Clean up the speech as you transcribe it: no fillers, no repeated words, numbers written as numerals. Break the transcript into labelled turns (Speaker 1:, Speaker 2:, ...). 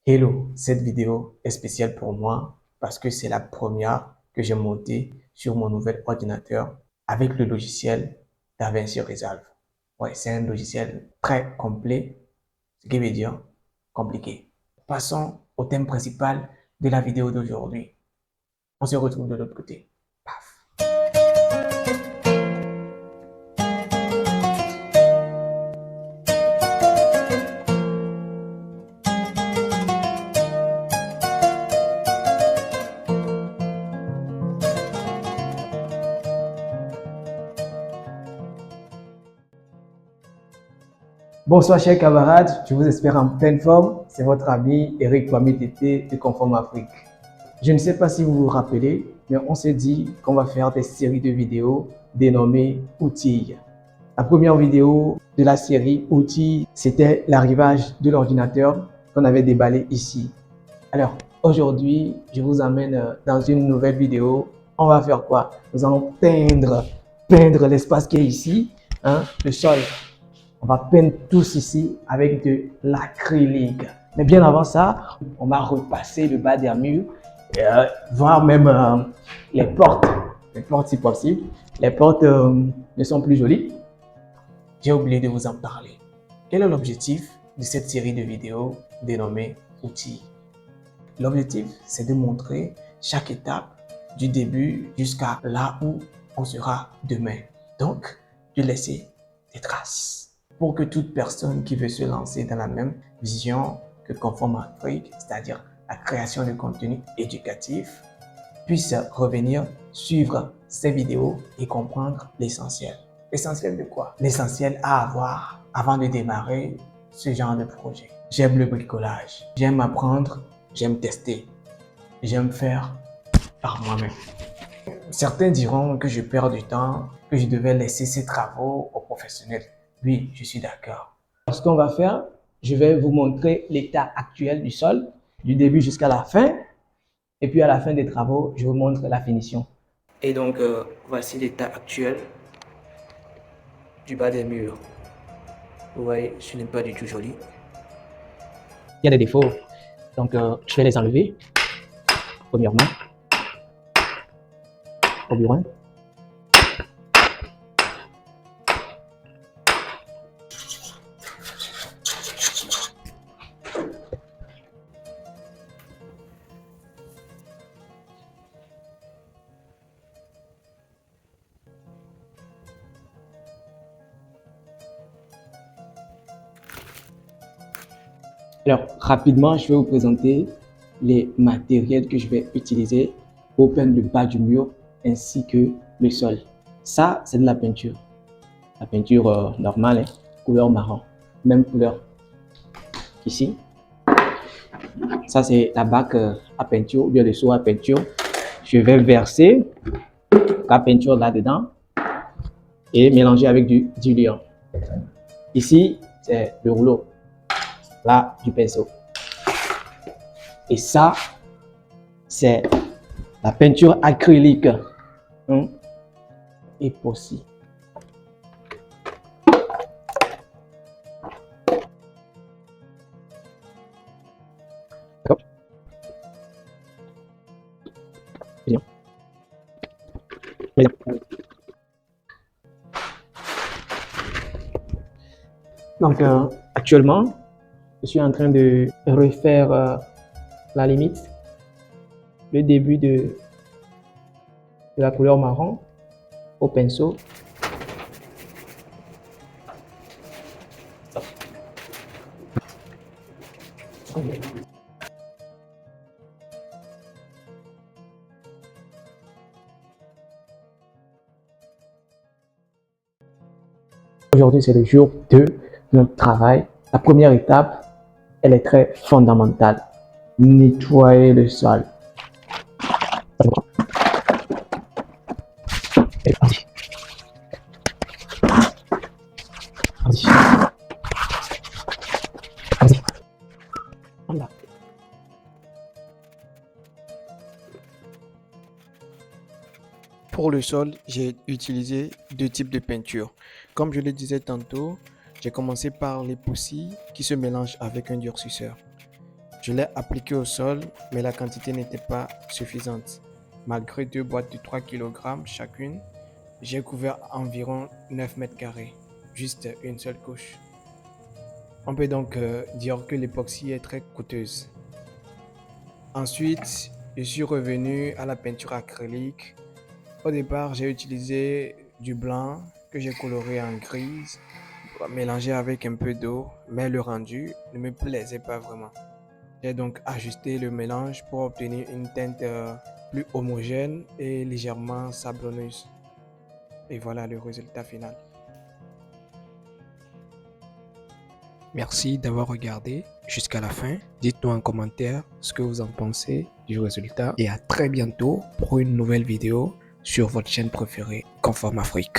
Speaker 1: Hello, cette vidéo est spéciale pour moi parce que c'est la première que j'ai montée sur mon nouvel ordinateur avec le logiciel DaVinci Resolve. Ouais, c'est un logiciel très complet, ce qui veut dire compliqué. Passons au thème principal de la vidéo d'aujourd'hui. On se retrouve de l'autre côté. Paf. Bonsoir chers camarades, je vous espère en pleine forme. C'est votre ami Eric Kwame Tété de Conform Afrique. Je ne sais pas si vous vous rappelez, mais on s'est dit qu'on va faire des séries de vidéos dénommées Outils. La première vidéo de la série Outils, c'était l'arrivage de l'ordinateur qu'on avait déballé ici. Alors, aujourd'hui, je vous amène dans une nouvelle vidéo. On va faire quoi? Nous allons peindre l'espace qui est ici, le sol. On va peindre tous ici avec de l'acrylique. Mais bien avant ça, on va repasser le bas des murs, voir même les portes si possible. Les portes ne sont plus jolies. J'ai oublié de vous en parler. Quel est l'objectif de cette série de vidéos dénommée Outils? L'objectif, c'est de montrer chaque étape du début jusqu'à là où on sera demain. Donc, de laisser des traces pour que toute personne qui veut se lancer dans la même vision que Conform Afrique, c'est-à-dire la création de contenu éducatif, puisse revenir suivre ces vidéos et comprendre l'essentiel. L'essentiel de quoi? L'essentiel à avoir avant de démarrer ce genre de projet. J'aime le bricolage, j'aime apprendre, j'aime tester, j'aime faire par moi-même. Certains diront que je perds du temps, que je devais laisser ces travaux aux professionnels. Oui, je suis d'accord. Ce qu'on va faire, je vais vous montrer l'état actuel du sol, du début jusqu'à la fin. Et puis à la fin des travaux, je vous montre la finition. Et donc, voici l'état actuel du bas des murs. Vous voyez, ce n'est pas du tout joli. Il y a des défauts, donc je vais les enlever. Premièrement, au burin. Alors, rapidement, je vais vous présenter les matériels que je vais utiliser pour peindre le bas du mur ainsi que le sol. Ça, c'est de la peinture. La peinture normale, couleur marron, même couleur ici. Ça, c'est la bac à peinture ou bien le seau à peinture. Je vais verser la peinture là-dedans et mélanger avec du diluant. Ici, c'est le rouleau là du pinceau. Et ça, c'est la peinture acrylique époxy. D'accord. Bien. Bien. Donc, actuellement, je suis en train de refaire la limite, le début de la couleur marron au pinceau. Aujourd'hui, c'est le jour 2 de notre travail. La première étape, elle est très fondamentale. Nettoyer le sol.
Speaker 2: Pour le sol, j'ai utilisé deux types de peinture. Comme je le disais tantôt, j'ai commencé par l'époxy qui se mélange avec un durcisseur. Je l'ai appliqué au sol, mais la quantité n'était pas suffisante. Malgré 2 boîtes de 3 kg chacune, j'ai couvert environ 9 mètres carrés, juste une seule couche. On peut donc dire que l'époxy est très coûteuse. Ensuite, je suis revenu à la peinture acrylique. Au départ, j'ai utilisé du blanc que j'ai coloré en grise, mélangé avec un peu d'eau, mais le rendu ne me plaisait pas vraiment. J'ai donc ajusté le mélange pour obtenir une teinte plus homogène et légèrement sablonneuse. Et voilà le résultat final. Merci d'avoir regardé jusqu'à la fin. Dites-nous en commentaire ce que vous en pensez du résultat et à très bientôt pour une nouvelle vidéo sur votre chaîne préférée, Conforme Afrique.